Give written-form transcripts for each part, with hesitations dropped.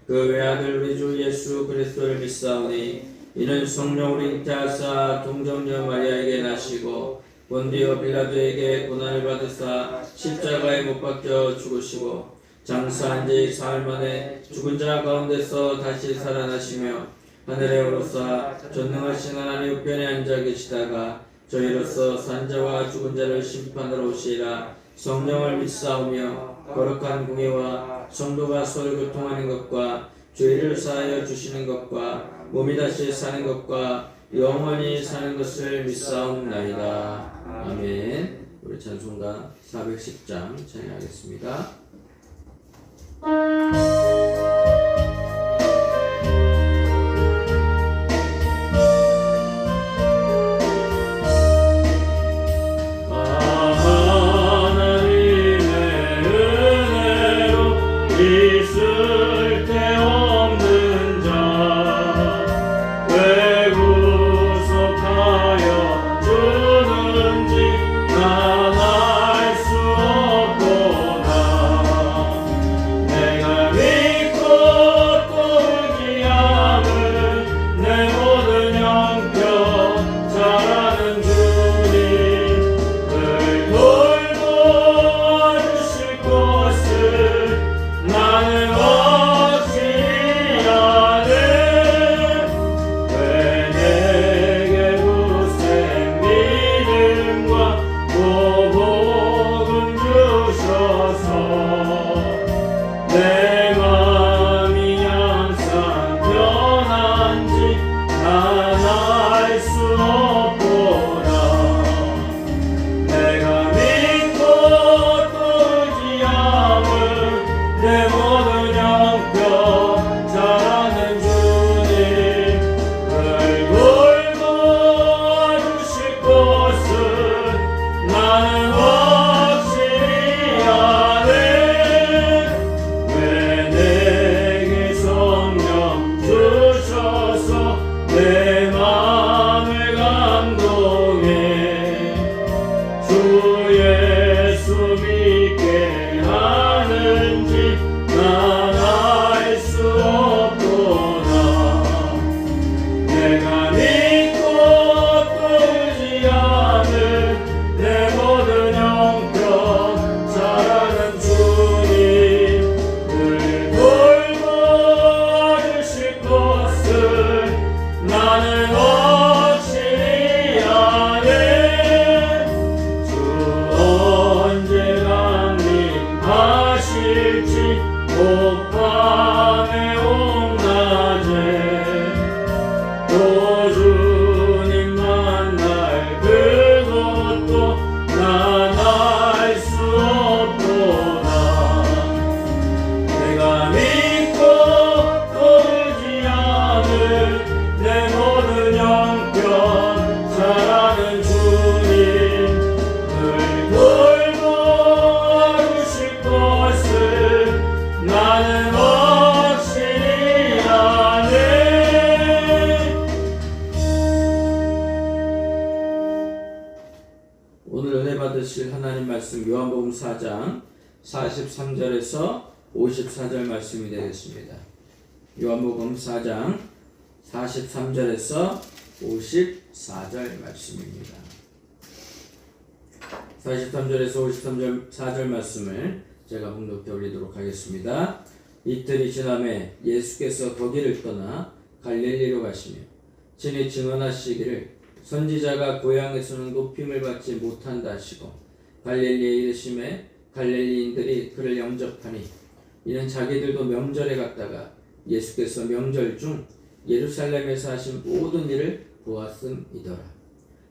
그 외아들 우리 주 예수 그리스도를 믿사오니 이는 성령으로 잉태하사 동정녀 마리아에게 나시고 본디오 빌라도에게 고난을 받으사 십자가에 못 박혀 죽으시고 장사한 지 사흘 만에 죽은 자 가운데서 다시 살아나시며 하늘에 오르사 전능하신 하나님 우편에 앉아 계시다가 저희로서 산자와 죽은 자를 심판하러 오시리라. 성령을 믿사오며 거룩한 공예와 성도가 서로 교통하는 것과 죄를 사하여 주시는 것과 몸이 다시 사는 것과 영원히 사는 것을 믿사옵나이다. 아멘. 우리 찬송가 410장 찬양하겠습니다. 있을 데 없는 자 왜 구속하여 주는지 난 알 수 없도다. 내가 믿고 또 의지함은 내 모든 형편 잘하는 주님을 돌보아주실 것을 나는 확실히 아네. 왜 내게 굳센 믿음과 보복을 주셔서 내 맘이 항상 편한지 난 알 수 없도다. 내가 믿고 또 의지함은 내 모든 형편 잘하는 주님을 돌보아주실 것을 나는 확실히 아네. 왜 내게 성령 주셔서 내 마음을 감동해 주 예수 믿게 하는지 난 알 수 없도다. 내가 믿고 또 의지하는 내 모든 형편 잘하는 주님을 돌보아주실 것을 나는 확실히 아네. 주 언제 강림하실지 오밤에 온낮에 또 주님 만날 그것도 난 알 수 없도다. 내가 믿고 또 의지하는 내 모든 형편 잘하는 주님을 돌보아주실 것을 나는 확실히 아네. 오늘 은혜 받으실 하나님 말씀 요한복음 4장 43절에서 54절 말씀이 되겠습니다. 요한복음 4장 43절에서 54절 말씀입니다. 43절에서 54절 말씀을 제가 봉독해 올리도록 하겠습니다. 이틀이 지남에 예수께서 거기를 떠나 갈릴리로 가시며 친히 증언하시기를 선지자가 고향에서는 높임을 받지 못한다 하시고 갈릴리에 이르심에 갈릴리인들이 그를 영접하니 이는 자기들도 명절에 갔다가 예수께서 명절 중 예루살렘에서 하신 모든 일을 보았음이더라.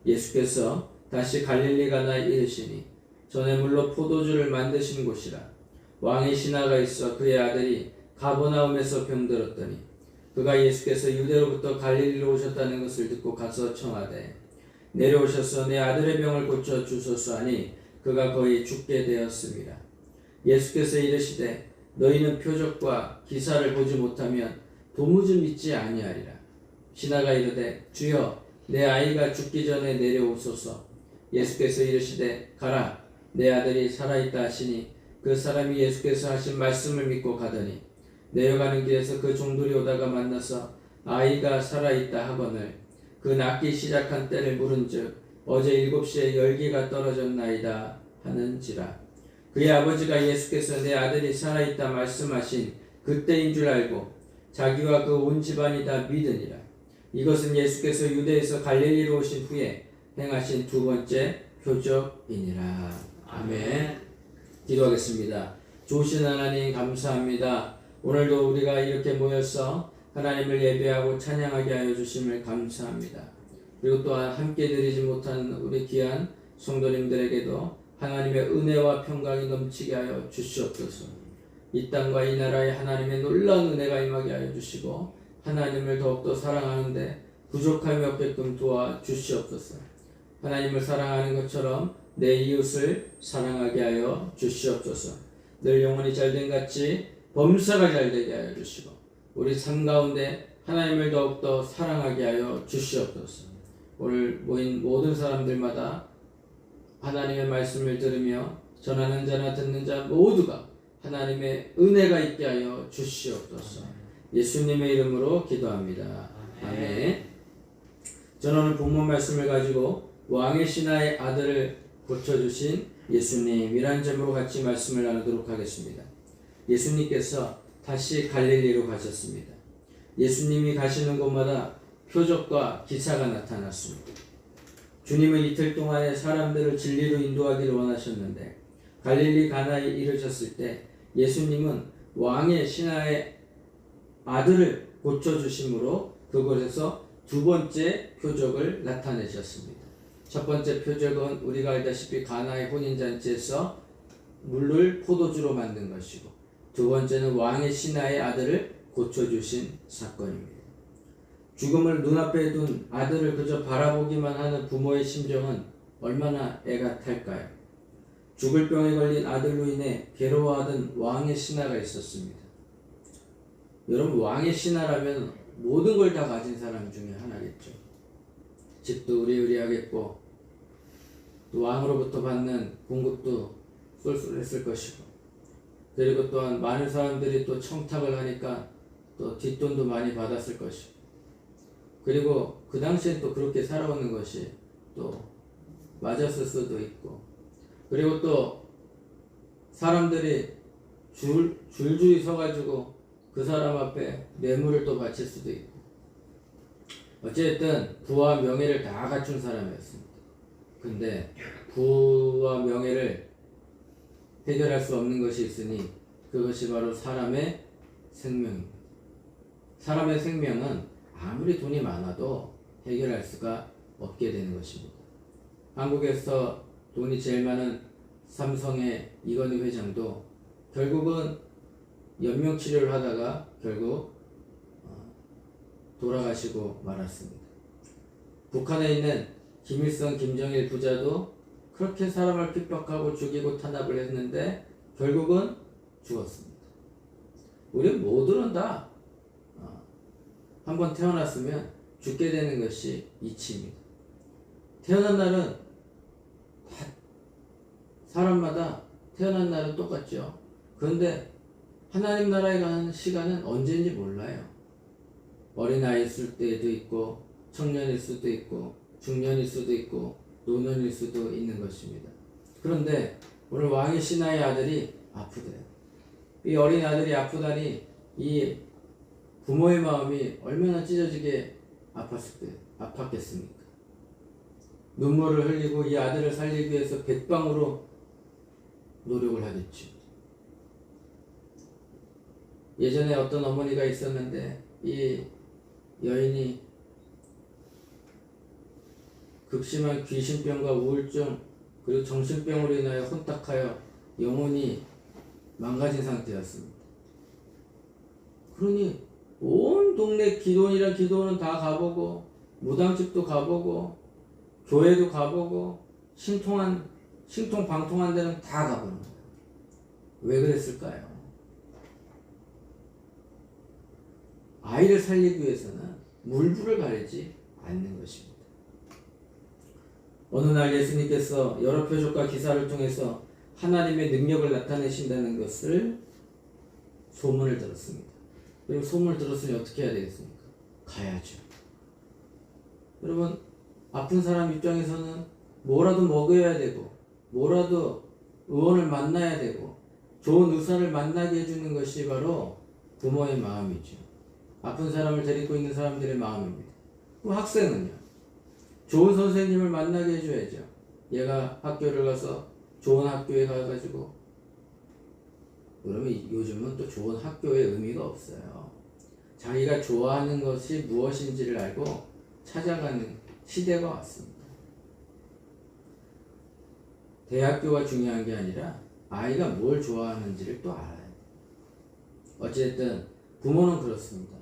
예수께서 다시 갈릴리 가나 이르시니 전에 물로 포도주를 만드신 곳이라. 왕이 신하가 있어 그의 아들이 가버나움에서 병들었더니 그가 예수께서 유대로부터 갈릴리로 오셨다는 것을 듣고 가서 청하되 내려오셔서 내 아들의 병을 고쳐 주소서 하니 그가 거의 죽게 되었습니다. 예수께서 이르시되 너희는 표적과 기사를 보지 못하면 도무지 믿지 아니하리라. 신하가 이르되 주여 내 아이가 죽기 전에 내려오소서. 예수께서 이르시되 가라 내 아들이 살아있다 하시니 그 사람이 예수께서 하신 말씀을 믿고 가더니 내려가는 길에서 그 종들이 오다가 만나서 아이가 살아있다 하거늘 그 낳기 시작한 때를 물은즉 어제 7시에 열기가 떨어졌나이다 하는지라. 그의 아버지가 예수께서 내 아들이 살아있다 말씀하신 그때인 줄 알고 자기와 그 온 집안이 다 믿으니라. 이것은 예수께서 유대에서 갈릴리로 오신 후에 행하신 두 번째 표적이니라. 아멘. 기도하겠습니다. 좋으신 하나님 감사합니다. 오늘도 우리가 이렇게 모여서 하나님을 예배하고 찬양하게 하여 주심을 감사합니다. 그리고 또한 함께 드리지 못한 우리 귀한 성도님들에게도 하나님의 은혜와 평강이 넘치게 하여 주시옵소서. 이 땅과 이 나라에 하나님의 놀라운 은혜가 임하게 하여 주시고 하나님을 더욱더 사랑하는데 부족함이 없게끔 도와 주시옵소서. 하나님을 사랑하는 것처럼 내 이웃을 사랑하게 하여 주시옵소서. 늘 영혼이 잘된 같이 범사가 잘되게 하여 주시고 우리 삶 가운데 하나님을 더욱더 사랑하게 하여 주시옵소서. 오늘 모인 모든 사람들마다 하나님의 말씀을 들으며 전하는 자나 듣는 자 모두가 하나님의 은혜가 있게 하여 주시옵소서. 예수님의 이름으로 기도합니다. 아멘. 저는 오늘 본문 말씀을 가지고 왕의 신하의 아들을 고쳐주신 예수님이란 제목으로 같이 말씀을 나누도록 하겠습니다. 예수님께서 다시 갈릴리로 가셨습니다. 예수님이 가시는 곳마다 표적과 기사가 나타났습니다. 주님은 이틀 동안에 사람들을 진리로 인도하기를 원하셨는데 갈릴리 가나에 이르셨을 때 예수님은 왕의 신하의 아들을 고쳐주심으로 그곳에서 두 번째 표적을 나타내셨습니다. 첫 번째 표적은 우리가 알다시피 가나의 혼인잔치에서 물을 포도주로 만든 것이고 두 번째는 왕의 신하의 아들을 고쳐주신 사건입니다. 죽음을 눈앞에 둔 아들을 그저 바라보기만 하는 부모의 심정은 얼마나 애가 탈까요? 죽을 병에 걸린 아들로 인해 괴로워하던 왕의 신하가 있었습니다. 여러분, 왕의 신하라면 모든 걸 다 가진 사람 중에 하나겠죠. 집도 우리우리하겠고 또 왕으로부터 받는 봉급도 쏠쏠했을 것이고 그리고 또한 많은 사람들이 또 청탁을 하니까 또 뒷돈도 많이 받았을 것이고 그리고 그 당시엔 또 그렇게 살아오는 것이 또 맞았을 수도 있고 그리고 또 사람들이 줄줄이 서가지고 그 사람 앞에 뇌물을 또 바칠 수도 있고 어쨌든 부와 명예를 다 갖춘 사람이었습니다. 근데 부와 명예를 해결할 수 없는 것이 있으니 그것이 바로 사람의 생명입니다. 사람의 생명은 아무리 돈이 많아도 해결할 수가 없게 되는 것입니다. 한국에서 돈이 제일 많은 삼성의 이건희 회장도 결국은 연명치료를 하다가 결국 돌아가시고 말았습니다. 북한에 있는 김일성, 김정일 부자도 그렇게 사람을 핍박하고 죽이고 탄압을 했는데 결국은 죽었습니다. 우리 모두는 다 한번 태어났으면 죽게 되는 것이 이치입니다. 태어난 날은 다 사람마다 태어난 날은 똑같죠. 그런데 하나님 나라에 가는 시간은 언제인지 몰라요. 어린아이일 때도 있고 청년일 수도 있고 중년일 수도 있고 노년일 수도 있는 것입니다. 그런데 오늘 왕의 신하의 아들이 아프대요. 이 어린 아들이 아프다니 이 부모의 마음이 얼마나 찢어지게 아팠겠습니까? 눈물을 흘리고 이 아들을 살리기 위해서 백방으로 노력을 하겠죠. 예전에 어떤 어머니가 있었는데 이 여인이 극심한 귀신병과 우울증 그리고 정신병으로 인하여 혼탁하여 영혼이 망가진 상태였습니다. 그러니 온 동네 기도원이란 기도원은 다 가보고 무당집도 가보고 교회도 가보고 신통방통한 데는 다 가보는 거예요. 왜 그랬을까요? 아이를 살리기 위해서는 물불을 가리지 않는 것입니다. 어느 날 예수님께서 여러 표적과 기사를 통해서 하나님의 능력을 나타내신다는 것을 소문을 들었습니다. 그리고 소문을 들었으니 어떻게 해야 되겠습니까? 가야죠. 여러분, 아픈 사람 입장에서는 뭐라도 먹여야 되고, 뭐라도 의원을 만나야 되고, 좋은 의사를 만나게 해주는 것이 바로 부모의 마음이죠. 아픈 사람을 데리고 있는 사람들의 마음입니다. 그럼 학생은요? 좋은 선생님을 만나게 해줘야죠. 얘가 학교를 가서 좋은 학교에 가가지고, 그러면 요즘은 또 좋은 학교의 의미가 없어요. 자기가 좋아하는 것이 무엇인지를 알고 찾아가는 시대가 왔습니다. 대학교가 중요한 게 아니라 아이가 뭘 좋아하는지를 또 알아야 돼요. 어쨌든 부모는 그렇습니다.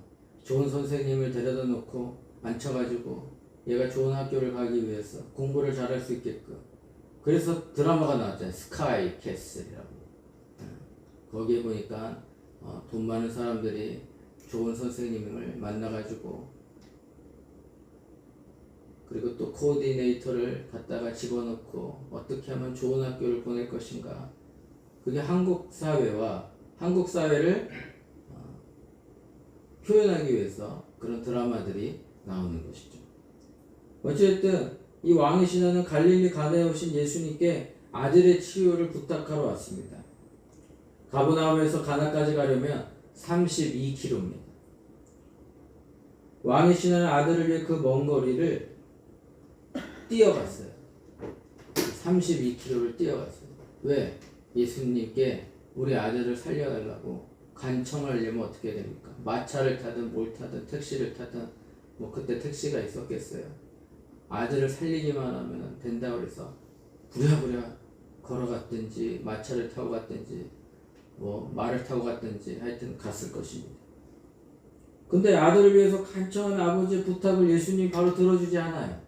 좋은 선생님을 데려다 놓고 앉혀가지고 얘가 좋은 학교를 가기 위해서 공부를 잘할 수 있게끔, 그래서 드라마가 나왔잖아요. 스카이 캐슬이라고. 거기에 보니까 돈 많은 사람들이 좋은 선생님을 만나가지고, 그리고 또 코디네이터를 갖다가 집어넣고 어떻게 하면 좋은 학교를 보낼 것인가, 그게 한국 사회와 한국 사회를 표현하기 위해서 그런 드라마들이 나오는 것이죠. 어쨌든 이 왕의 신하는 갈릴리 가나에 오신 예수님께 아들의 치유를 부탁하러 왔습니다. 가버나움에서 가나까지 가려면 32km입니다. 왕의 신하는 아들을 위해 그 먼 거리를 뛰어갔어요. 32km를 뛰어갔어요. 왜? 예수님께 우리 아들을 살려달라고 간청을 하려면 어떻게 됩니까? 마차를 타든 뭘 타든 택시를 타든, 뭐 그때 택시가 있었겠어요. 아들을 살리기만 하면 된다고 그래서 부랴부랴 걸어갔든지 마차를 타고 갔든지 뭐 말을 타고 갔든지 하여튼 갔을 것입니다. 근데 아들을 위해서 간청한 아버지의 부탁을 예수님이 바로 들어주지 않아요.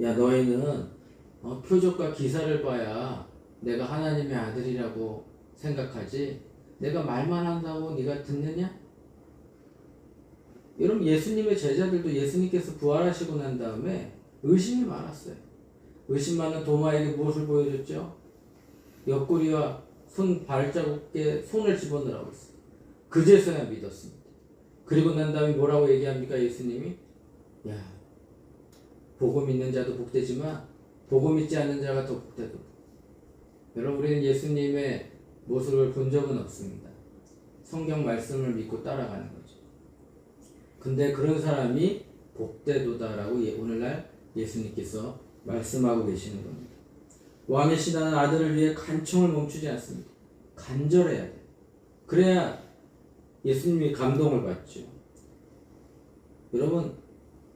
야, 너희는 표적과 기사를 봐야 내가 하나님의 아들이라고 생각하지, 내가 말만 한다고 네가 듣느냐? 여러분, 예수님의 제자들도 예수님께서 부활하시고 난 다음에 의심이 많았어요. 의심 많은 도마에게 무엇을 보여줬죠? 옆구리와 손 발자국에 손을 집어넣으라고 했어요. 그제서야 믿었습니다. 그리고 난 다음에 뭐라고 얘기합니까? 예수님이 야, 복음 있는 자도 복되지만 복음 믿지 않는 자가 더 복되다. 여러분, 우리는 예수님의 모습을 본 적은 없습니다. 성경 말씀을 믿고 따라가는 거죠. 근데 그런 사람이 복되도다라고 오늘날 예수님께서 말씀하고 계시는 겁니다. 왕의 신하는 아들을 위해 간청을 멈추지 않습니다. 간절해야 돼요. 그래야 예수님이 감동을 받죠. 여러분,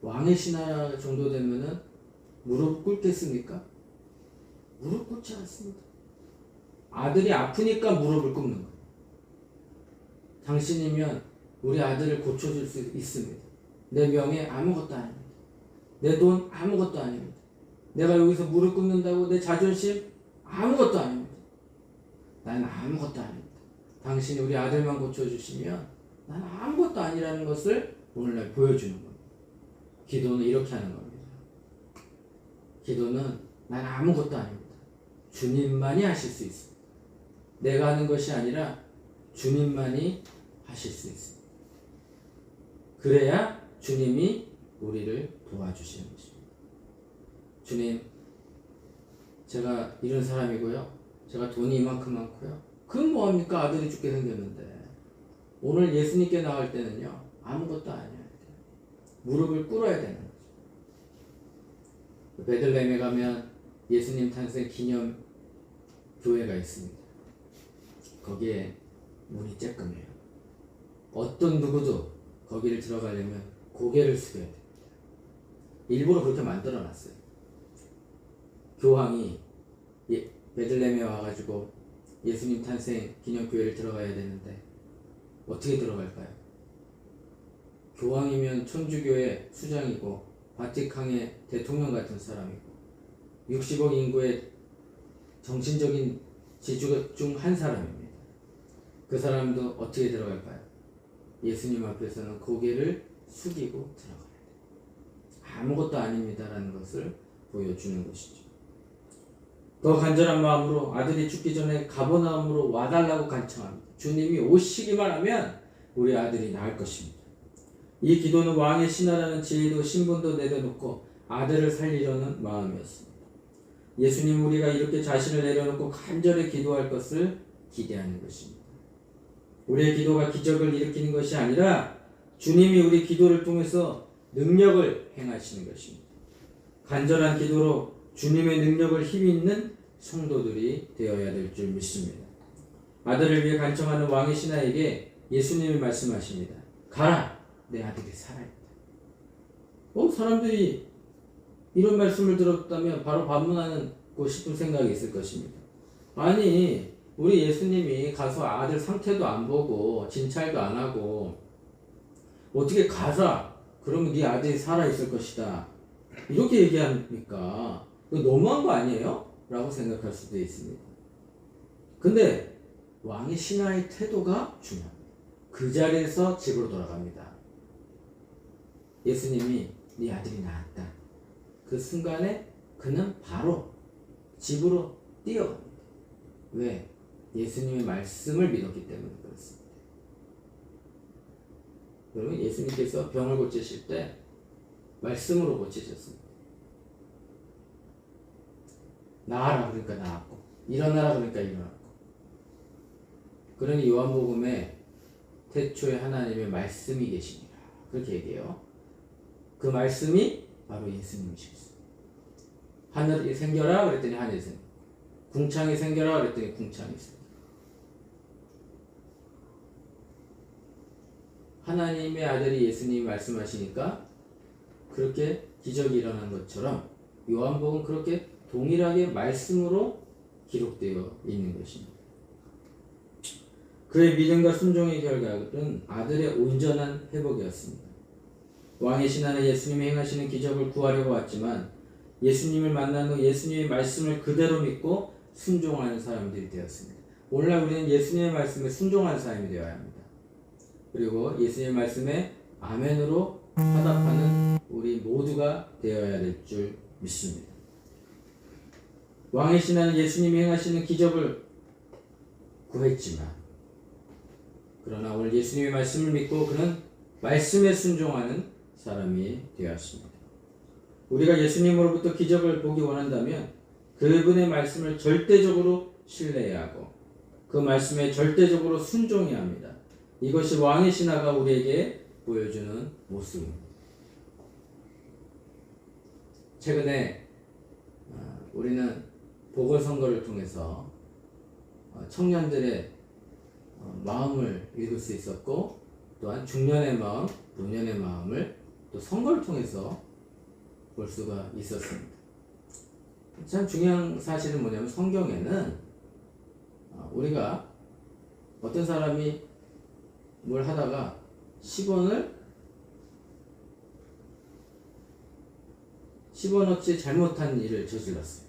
왕의 신하 정도 되면은 무릎 꿇겠습니까? 무릎 꿇지 않습니다. 아들이 아프니까 무릎을 꿇는 거예요. 당신이면 우리 아들을 고쳐줄 수 있습니다. 내 명예 아무것도 아닙니다. 내 돈 아무것도 아닙니다. 내가 여기서 무릎 꿇는다고 내 자존심 아무것도 아닙니다. 난 아무것도 아닙니다. 당신이 우리 아들만 고쳐주시면 난 아무것도 아니라는 것을 오늘날 보여주는 겁니다. 기도는 이렇게 하는 겁니다. 기도는 난 아무것도 아닙니다. 주님만이 하실 수 있습니다. 내가 하는 것이 아니라 주님만이 하실 수 있습니다. 그래야 주님이 우리를 도와주시는 것입니다. 주님, 제가 이런 사람이고요. 제가 돈이 이만큼 많고요. 그건 뭐합니까? 아들이 죽게 생겼는데. 오늘 예수님께 나갈 때는요, 아무것도 아니어야 돼요. 무릎을 꿇어야 되는 거죠. 베들레헴에 가면 예수님 탄생 기념 교회가 있습니다. 거기에 문이 쬐끔해요. 어떤 누구도 거기를 들어가려면 고개를 숙여야 됩니다. 일부러 그렇게 만들어놨어요. 교황이 베들레헴에 와가지고 예수님 탄생 기념교회를 들어가야 되는데 어떻게 들어갈까요? 교황이면 천주교의 수장이고 바티칸의 대통령 같은 사람이고 60억 인구의 정신적인 지주 중 한 사람입니다. 그 사람도 어떻게 들어갈까요? 예수님 앞에서는 고개를 숙이고 들어가야 돼요. 아무것도 아닙니다라는 것을 보여주는 것이죠. 더 간절한 마음으로 아들이 죽기 전에 가버나움으로 와달라고 간청합니다. 주님이 오시기만 하면 우리 아들이 낳을 것입니다. 이 기도는 왕의 신하라는 지위도 신분도 내려놓고 아들을 살리려는 마음이었습니다. 예수님 우리가 이렇게 자신을 내려놓고 간절히 기도할 것을 기대하는 것입니다. 우리의 기도가 기적을 일으키는 것이 아니라 주님이 우리 기도를 통해서 능력을 행하시는 것입니다. 간절한 기도로 주님의 능력을 힘있는 성도들이 되어야 될 줄 믿습니다. 아들을 위해 간청하는 왕의 신하에게 예수님이 말씀하십니다. 가라! 내 아들이 살아있다. 사람들이 이런 말씀을 들었다면 바로 반문하고 싶은 생각이 있을 것입니다. 아니, 우리 예수님이 가서 아들 상태도 안 보고 진찰도 안 하고 어떻게 가자 그러면 네 아들이 살아있을 것이다 이렇게 얘기합니까? 이거 너무한 거 아니에요? 라고 생각할 수도 있습니다. 근데 왕의 신하의 태도가 중요합니다. 그 자리에서 집으로 돌아갑니다. 예수님이 네 아들이 낳았다. 그 순간에 그는 바로 집으로 뛰어갑니다. 왜? 예수님의 말씀을 믿었기 때문에 그렇습니다. 여러분, 예수님께서 병을 고치실 때 말씀으로 고치셨습니다. 나아라 그러니까 나았고, 일어나라 그러니까 일어났고. 그러니 요한복음에 태초에 하나님의 말씀이 계시니라 그렇게 얘기해요. 그 말씀이 바로 예수님이셨어요. 하늘이 생겨라 그랬더니 하늘이 생겨. 궁창이 생겨라 그랬더니 궁창이 생겨. 하나님의 아들이 예수님이 말씀하시니까 그렇게 기적이 일어난 것처럼 요한복음 그렇게 동일하게 말씀으로 기록되어 있는 것입니다. 그의 믿음과 순종의 결과는 아들의 온전한 회복이었습니다. 왕의 신하는 예수님이 행하시는 기적을 구하려고 왔지만 예수님을 만난 후 예수님의 말씀을 그대로 믿고 순종하는 사람들이 되었습니다. 오늘날 우리는 예수님의 말씀에 순종하는 사람이 되어야 합니다. 그리고 예수님의 말씀에 아멘으로 화답하는 우리 모두가 되어야 될 줄 믿습니다. 왕의 신하는 예수님이 행하시는 기적을 구했지만 그러나 오늘 예수님의 말씀을 믿고 그는 말씀에 순종하는 사람이 되었습니다. 우리가 예수님으로부터 기적을 보기 원한다면 그분의 말씀을 절대적으로 신뢰해야 하고 그 말씀에 절대적으로 순종해야 합니다. 이것이 왕의 신하가 우리에게 보여주는 모습입니다. 최근에 우리는 보궐선거를 통해서 청년들의 마음을 읽을 수 있었고 또한 중년의 마음, 노년의 마음을 또 선거를 통해서 볼 수가 있었습니다. 참 중요한 사실은 뭐냐면 성경에는 우리가 어떤 사람이 뭘 하다가 10원어치 잘못한 일을 저질렀어요.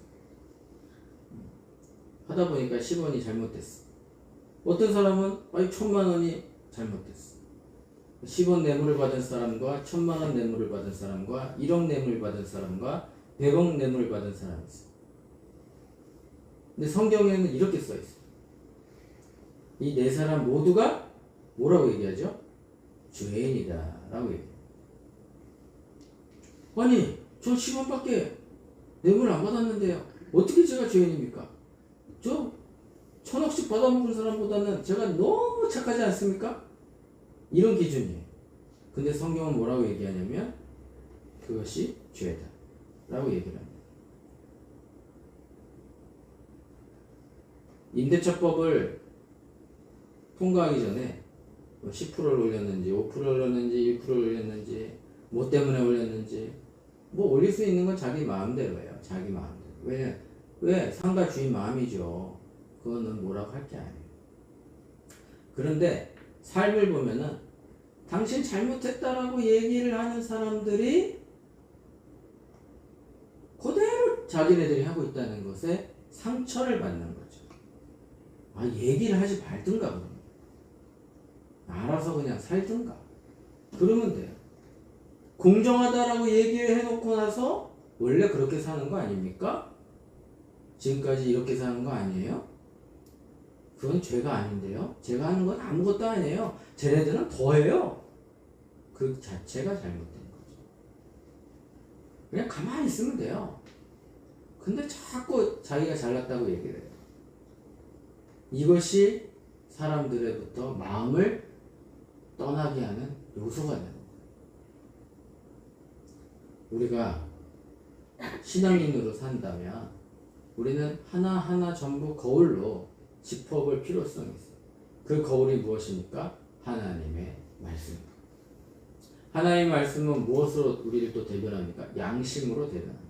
하다 보니까 10원이 잘못됐어. 어떤 사람은 1,000만 원이 잘못됐어. 10원 뇌물을 받은 사람과 1,000만 원 뇌물을 받은 사람과 1억 뇌물 받은 사람과 100억 뇌물을 받은 사람이 있어. 근데 성경에는 이렇게 써 있어. 이 네 사람 모두가 뭐라고 얘기하죠? 죄인이다 라고 얘기해요. 아니, 저 10원밖에 뇌물을 안 받았는데요. 어떻게 제가 죄인입니까? 저 1,000억씩 받아먹은 사람보다는 제가 너무 착하지 않습니까? 이런 기준이에요. 근데 성경은 뭐라고 얘기하냐면 그것이 죄다 라고 얘기를 합니다. 임대차법을 통과하기 전에 10%를 올렸는지 5%를 올렸는지 1%를 올렸는지 뭐 때문에 올렸는지 뭐 올릴 수 있는 건 자기 마음대로예요. 자기 마음대로. 왜? 상가 주인 마음이죠. 그거는 뭐라고 할 게 아니에요. 그런데 삶을 보면은 당신 잘못했다라고 얘기를 하는 사람들이 그대로 자기네들이 하고 있다는 것에 상처를 받는 거죠. 얘기를 하지 말든가 그러면. 알아서 그냥 살든가. 그러면 돼요. 공정하다라고 얘기를 해놓고 나서 원래 그렇게 사는 거 아닙니까? 지금까지 이렇게 사는 거 아니에요? 그건 죄가 아닌데요. 제가 하는 건 아무것도 아니에요. 쟤네들은 더해요. 그 자체가 잘못된 거죠. 그냥 가만히 있으면 돼요. 근데 자꾸 자기가 잘났다고 얘기를 해요. 이것이 사람들로부터 마음을 떠나게 하는 요소가 되는 거예요. 우리가 신앙인으로 산다면 우리는 하나하나 전부 거울로 짚어볼 필요성이 있어요. 그 거울이 무엇입니까? 하나님의 말씀입니다. 하나님의 말씀은 무엇으로 우리를 또 대변합니까? 양심으로 대변합니다.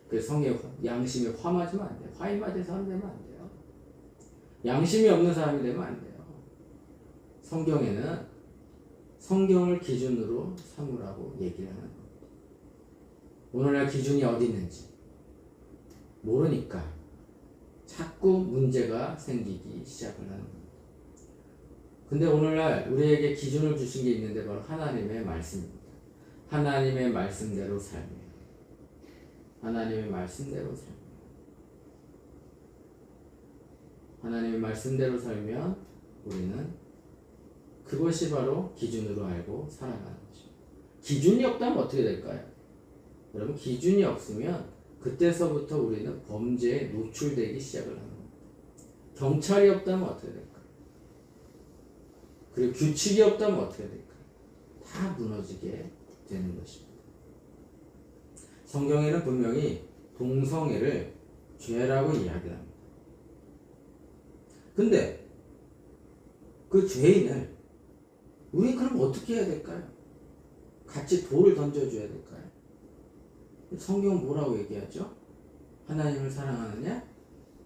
그 성의 양심에 화 맞으면 안 돼요. 화인 맞은 사람 되면 안 돼요. 양심이 없는 사람이 되면 안 돼요. 성경에는 성경을 기준으로 삼으라고 얘기를 하는 겁니다. 오늘날 기준이 어디 있는지 모르니까 자꾸 문제가 생기기 시작을 하는 겁니다. 근데 오늘날 우리에게 기준을 주신 게 있는데 바로 하나님의 말씀입니다. 하나님의 말씀대로 삶이에요. 하나님의 말씀대로 삶이에요. 하나님의 말씀대로 살면 우리는 그것이 바로 기준으로 알고 살아가는 것입니다. 기준이 없다면 어떻게 될까요? 여러분, 기준이 없으면 그때서부터 우리는 범죄에 노출되기 시작을 하는 겁니다. 경찰이 없다면 어떻게 될까요? 그리고 규칙이 없다면 어떻게 될까요? 다 무너지게 되는 것입니다. 성경에는 분명히 동성애를 죄라고 이야기합니다. 근데 그 죄인을 우리 그럼 어떻게 해야 될까요? 같이 돌을 던져줘야 될까요? 성경은 뭐라고 얘기하죠? 하나님을 사랑하느냐?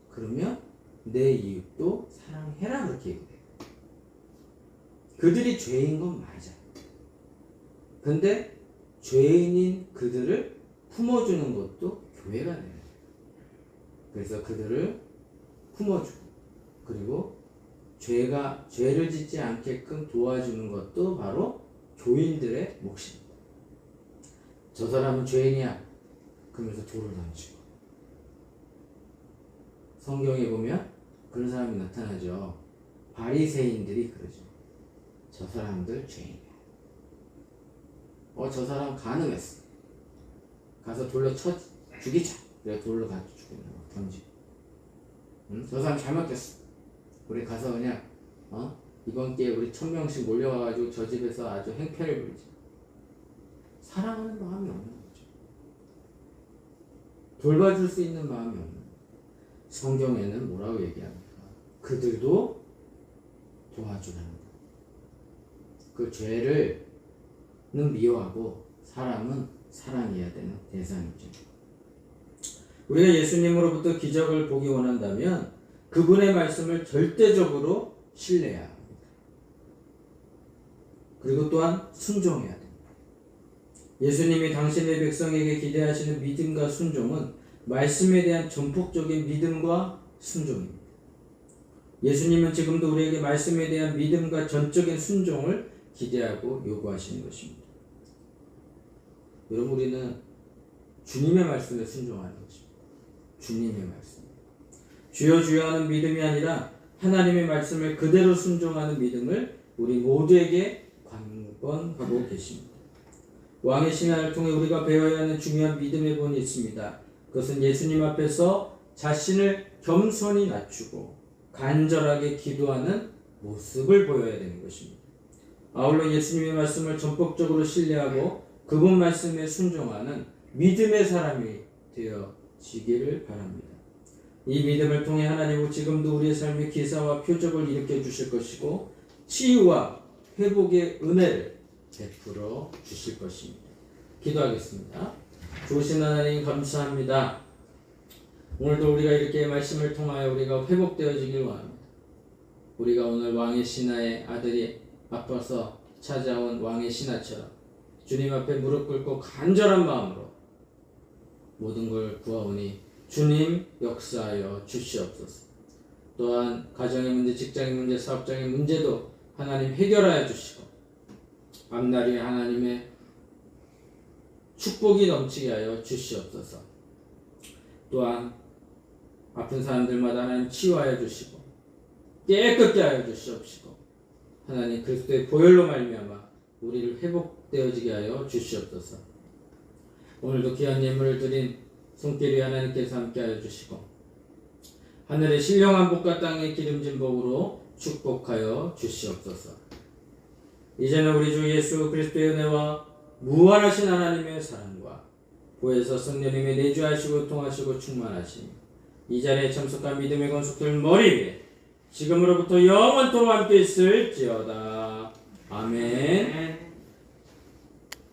그러면 내 이웃도 사랑해라, 그렇게 얘기해요. 그들이 죄인 건 맞아. 근데 죄인인 그들을 품어주는 것도 교회가 돼요. 그래서 그들을 품어주고, 그리고 죄를 짓지 않게끔 도와주는 것도 바로 교인들의 몫입니다. 저 사람은 죄인이야. 그러면서 돌을 던지고. 성경에 보면 그런 사람이 나타나죠. 바리새인들이 그러죠. 저 사람들 죄인이야. 저 사람 가늠했어. 가서 돌로 쳐 죽이자. 그래 돌로 가서 죽이는 거 던지고. 저 사람 잘못했어. 우리 가서 그냥 이번 기회에 우리 1000명씩 몰려와가지고 저 집에서 아주 행패를 부리자. 사랑하는 마음이 없는 거죠. 돌봐줄 수 있는 마음이 없는 거죠. 성경에는 뭐라고 얘기합니까? 그들도 도와주라는 거. 그 죄를 미워하고 사람은 사랑해야 되는 대상이죠. 우리가 예수님으로부터 기적을 보기 원한다면 그분의 말씀을 절대적으로 신뢰해야 합니다. 그리고 또한 순종해야 됩니다. 예수님이 당신의 백성에게 기대하시는 믿음과 순종은 말씀에 대한 전폭적인 믿음과 순종입니다. 예수님은 지금도 우리에게 말씀에 대한 믿음과 전적인 순종을 기대하고 요구하시는 것입니다. 여러분, 우리는 주님의 말씀에 순종하는 것입니다. 주님의 말씀. 주여 주여 하는 믿음이 아니라 하나님의 말씀을 그대로 순종하는 믿음을 우리 모두에게 관건하고 계십니다. 왕의 신화를 통해 우리가 배워야 하는 중요한 믿음의 본이 있습니다. 그것은 예수님 앞에서 자신을 겸손히 낮추고 간절하게 기도하는 모습을 보여야 되는 것입니다. 아울러 예수님의 말씀을 전폭적으로 신뢰하고 그분 말씀에 순종하는 믿음의 사람이 되어지기를 바랍니다. 이 믿음을 통해 하나님은 지금도 우리의 삶의 기사와 표적을 일으켜 주실 것이고 치유와 회복의 은혜를 베풀어 주실 것입니다. 기도하겠습니다. 좋으신 하나님 감사합니다. 오늘도 우리가 이렇게 말씀을 통하여 우리가 회복되어지길 원합니다. 우리가 오늘 왕의 신하의 아들이 아파서 찾아온 왕의 신하처럼 주님 앞에 무릎 꿇고 간절한 마음으로 모든 걸 구하오니 주님 역사하여 주시옵소서. 또한 가정의 문제, 직장의 문제, 사업장의 문제도 하나님 해결하여 주시고 앞날에 하나님의 축복이 넘치게 하여 주시옵소서. 또한 아픈 사람들마다 하나님 치유하여 주시고 깨끗게 하여 주시옵시고 하나님 그리스도의 보혈로 말미암아 우리를 회복되어지게 하여 주시옵소서. 오늘도 귀한 예물을 드린 손길이 하나님께서 함께 하여 주시고 하늘의 신령한 복과 땅의 기름진 복으로 축복하여 주시옵소서. 이제는 우리 주 예수 그리스도의 은혜와 무한하신 하나님의 사랑과 보혜사 성령님의 내주하시고 통하시고 충만하시니 이 자리에 참석한 믿음의 건속들 머리 위에 지금으로부터 영원토록 함께 있을지어다. 아멘.